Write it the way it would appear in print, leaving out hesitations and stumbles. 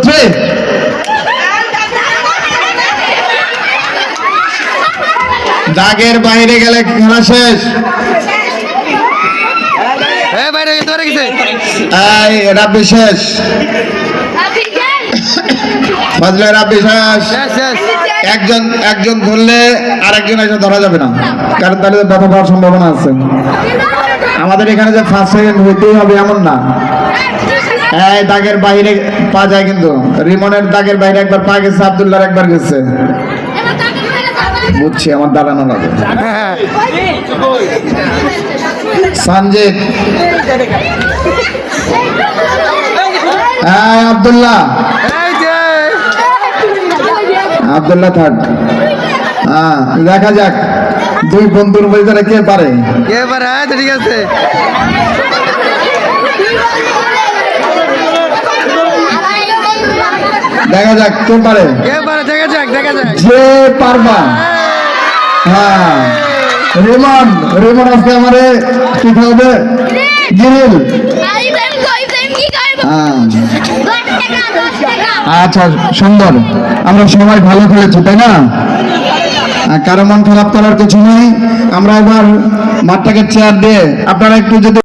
3 দাগের বাইরে গেলে খেলা শেষ। রাব্বি শেষ, ফজলে রাব্বি শেষ। একজন ধরলে আরেকজন এসে ধরা যাবে না, কারণ তাহলে ব্যথা পাওয়ার সম্ভাবনা আছে। আমাদের এখানে যে ফার্স্ট সেকেন্ড হইতেই হবে এমন না। দাগের বাইরে পা যায়, কিন্তু রিমনের দাগের বাইরে একবার পা গেছে, আব্দুল্লাহর একবার গেছে। বুঝছি, আমার দাঁড়ানো লাগে। সঞ্জিত, আব্দুল্লাহ থাক। দেখা যাক দুই বন্ধুর মধ্যে কে পারে। ঠিক আছে, দেখা যাক কে পারে। যে পারবা। হ্যাঁ, রিমন আজকে আমারে কি খাওয়াবে? গ্রিল। আচ্ছা, সুন্দর। আমরা সবাই ভালো খেলেছি, তাই না? কারো মন খারাপ করার কিছু নেই। আমরা এবার মাঠটাকে চেয়ার দিয়ে আপনারা একটু যদি